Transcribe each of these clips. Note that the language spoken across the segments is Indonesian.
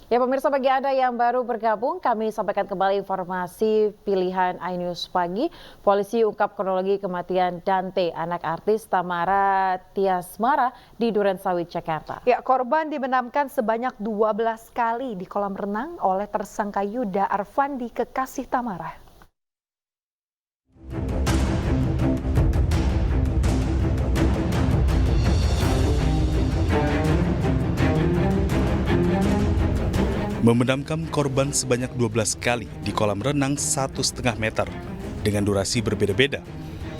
Ya pemirsa, bagi Anda yang baru bergabung, kami sampaikan kembali informasi pilihan iNews pagi. Polisi ungkap kronologi kematian Dante, anak artis Tamara Tiasmara di Durensawit, Jakarta. Ya, korban dibenamkan sebanyak 12 kali di kolam renang oleh tersangka Yuda Arfandi, kekasih Tamara. Membenamkan korban sebanyak 12 kali di kolam renang 1,5 meter. Dengan durasi berbeda-beda,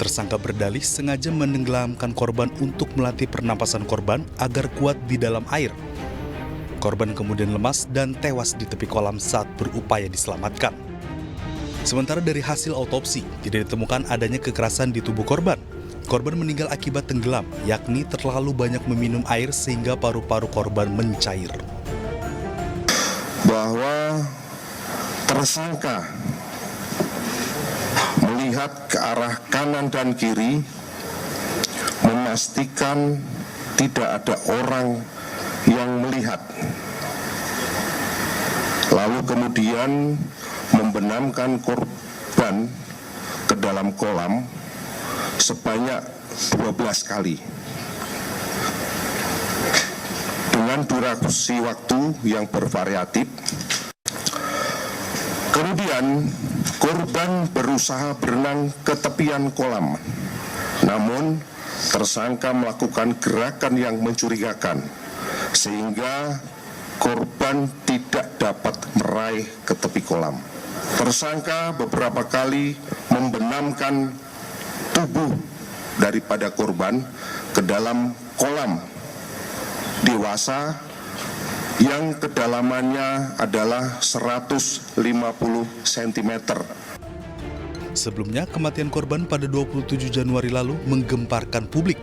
tersangka berdalih sengaja menenggelamkan korban untuk melatih pernapasan korban agar kuat di dalam air. Korban kemudian lemas dan tewas di tepi kolam saat berupaya diselamatkan. Sementara dari hasil autopsi, tidak ditemukan adanya kekerasan di tubuh korban. Korban meninggal akibat tenggelam, yakni terlalu banyak meminum air sehingga paru-paru korban mencair. Bahwa tersangka melihat ke arah kanan dan kiri, memastikan tidak ada orang yang melihat. Lalu kemudian membenamkan korban ke dalam kolam sebanyak 12 kali. Dengan durasi waktu yang bervariatif. Kemudian korban berusaha berenang ke tepian kolam. Namun tersangka melakukan gerakan yang mencurigakan sehingga korban tidak dapat meraih ke tepi kolam. Tersangka beberapa kali membenamkan tubuh daripada korban ke dalam kolam dewasa yang kedalamannya adalah 150 cm. Sebelumnya, kematian korban pada 27 Januari lalu menggemparkan publik.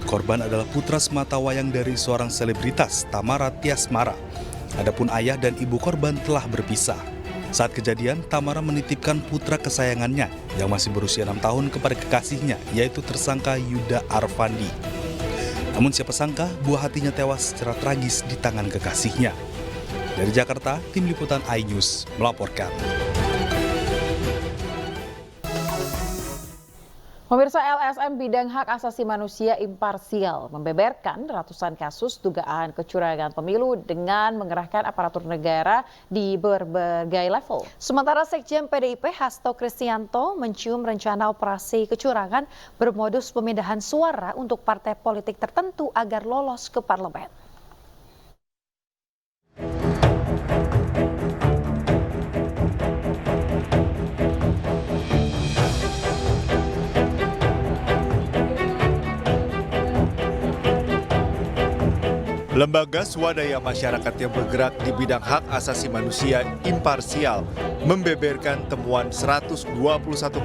Korban adalah putra sematawayang dari seorang selebritas, Tamara Tiasmara. Adapun ayah dan ibu korban telah berpisah. Saat kejadian, Tamara menitipkan putra kesayangannya yang masih berusia 6 tahun kepada kekasihnya, yaitu tersangka Yuda Arfandi. Namun siapa sangka buah hatinya tewas secara tragis di tangan kekasihnya. Dari Jakarta, tim liputan iNews melaporkan. Pemirsa, LSM Bidang Hak Asasi Manusia Imparsial membeberkan ratusan kasus dugaan kecurangan pemilu dengan mengerahkan aparatur negara di berbagai level. Sementara Sekjen PDIP Hasto Kristianto mencium rencana operasi kecurangan bermodus pemindahan suara untuk partai politik tertentu agar lolos ke parlemen. Lembaga swadaya masyarakat yang bergerak di bidang hak asasi manusia imparsial membeberkan temuan 121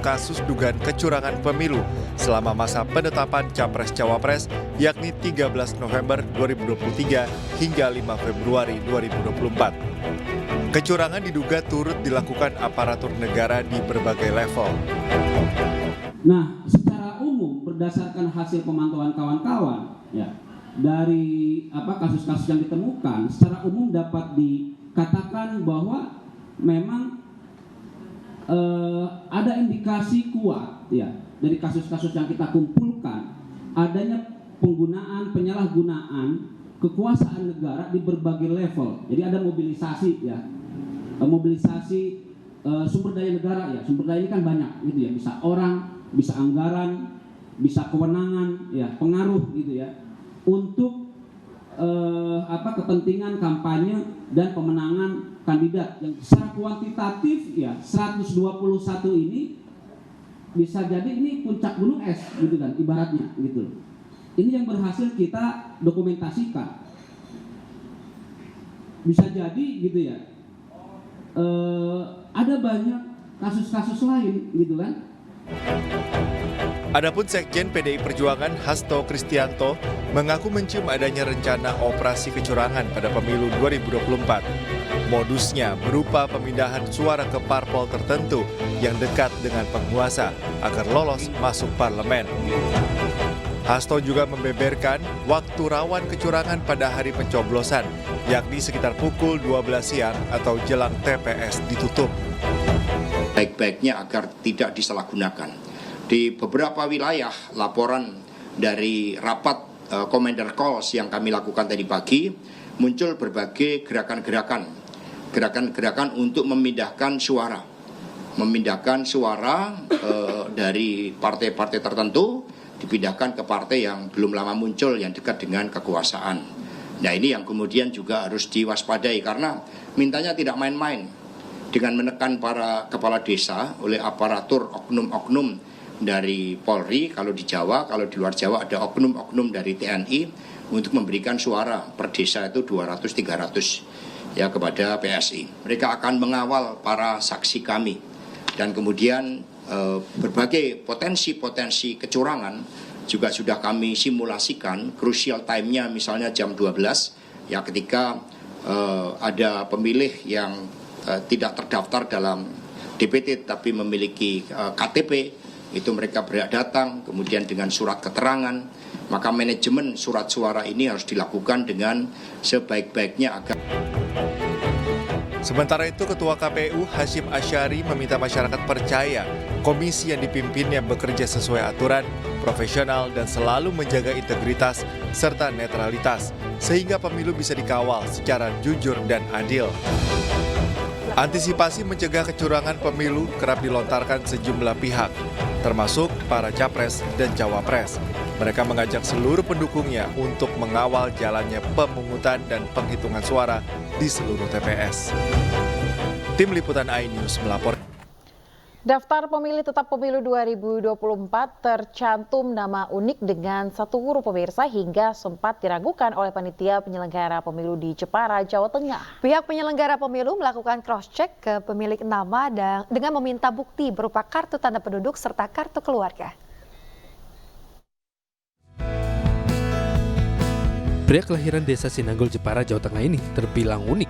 kasus dugaan kecurangan pemilu selama masa penetapan Capres-Cawapres yakni 13 November 2023 hingga 5 Februari 2024. Kecurangan diduga turut dilakukan aparatur negara di berbagai level. Nah, secara umum berdasarkan hasil pemantauan kawan-kawan, ya, dari kasus-kasus yang ditemukan, secara umum dapat dikatakan bahwa memang ada indikasi kuat, ya, dari kasus-kasus yang kita kumpulkan adanya penyalahgunaan kekuasaan negara di berbagai level. Jadi ada mobilisasi, ya, mobilisasi sumber daya negara, ya, sumber daya ini kan banyak, gitu ya, bisa orang, bisa anggaran, bisa kewenangan, ya, pengaruh, gitu ya, untuk kepentingan kampanye dan pemenangan kandidat yang secara kuantitatif, ya, 121 ini bisa jadi ini puncak gunung es, gitu kan, ibaratnya, gitu. Ini yang berhasil kita dokumentasikan. Bisa jadi, gitu ya, ada banyak kasus-kasus lain, gitu kan. Adapun Sekjen PDI Perjuangan Hasto Kristianto mengaku mencium adanya rencana operasi kecurangan pada pemilu 2024. Modusnya berupa pemindahan suara ke parpol tertentu yang dekat dengan penguasa agar lolos masuk parlemen. Hasto juga membeberkan waktu rawan kecurangan pada hari pencoblosan, yakni sekitar pukul 12 siang atau jelang TPS ditutup. Baik-baiknya agar tidak disalahgunakan. Di beberapa wilayah laporan dari rapat Commander Calls yang kami lakukan tadi pagi, muncul berbagai gerakan-gerakan untuk memindahkan suara dari partai-partai tertentu dipindahkan ke partai yang belum lama muncul yang dekat dengan kekuasaan. Nah, ini yang kemudian juga harus diwaspadai karena mintanya tidak main-main dengan menekan para kepala desa oleh aparatur oknum-oknum dari Polri, kalau di Jawa, kalau di luar Jawa ada oknum-oknum dari TNI untuk memberikan suara per desa itu 200-300 ya kepada PSI. Mereka akan mengawal para saksi kami dan kemudian berbagai potensi-potensi kecurangan juga sudah kami simulasikan. Crucial time-nya misalnya jam 12 ya ketika ada pemilih yang tidak terdaftar dalam DPT tapi memiliki KTP, itu mereka berhak datang kemudian dengan surat keterangan, maka manajemen surat suara ini harus dilakukan dengan sebaik-baiknya agar. Sementara itu, Ketua KPU Hasyim Asyari meminta masyarakat percaya komisi yang dipimpinnya bekerja sesuai aturan, profesional, dan selalu menjaga integritas serta netralitas, sehingga pemilu bisa dikawal secara jujur dan adil. Antisipasi mencegah kecurangan pemilu kerap dilontarkan sejumlah pihak, termasuk para capres dan cawapres. Mereka mengajak seluruh pendukungnya untuk mengawal jalannya pemungutan dan penghitungan suara di seluruh TPS. Tim Liputan iNews melapor. Daftar pemilih tetap pemilu 2024 tercantum nama unik dengan 1 huruf pemirsa hingga sempat diragukan oleh panitia penyelenggara pemilu di Jepara, Jawa Tengah. Pihak penyelenggara pemilu melakukan cross-check ke pemilik nama dengan meminta bukti berupa kartu tanda penduduk serta kartu keluarga. Pria kelahiran desa Sinanggul, Jepara, Jawa Tengah ini terbilang unik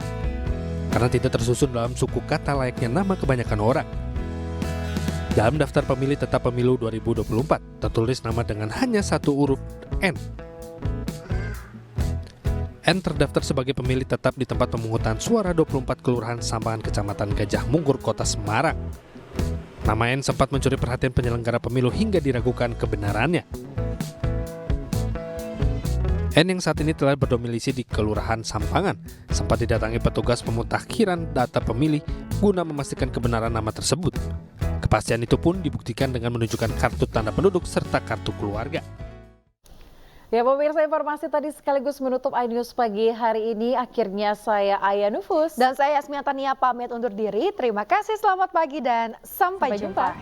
karena tidak tersusun dalam suku kata layaknya nama kebanyakan orang. Dalam daftar pemilih tetap pemilu 2024 tertulis nama dengan hanya 1 huruf N. N terdaftar sebagai pemilih tetap di tempat pemungutan suara 24 Kelurahan Sambangan, Kecamatan Gajah Mungkur, Kota Semarang. Nama N sempat mencuri perhatian penyelenggara pemilu hingga diragukan kebenarannya. N yang saat ini telah berdomisili di Kelurahan Sambangan sempat didatangi petugas pemutakhiran data pemilih guna memastikan kebenaran nama tersebut. Kepastian itu pun dibuktikan dengan menunjukkan kartu tanda penduduk serta kartu keluarga. Ya pemirsa, informasi tadi sekaligus menutup iNews pagi hari ini. Akhirnya saya Aya Nufus dan saya Asmiatania pamit undur diri. Terima kasih, selamat pagi dan sampai jumpa.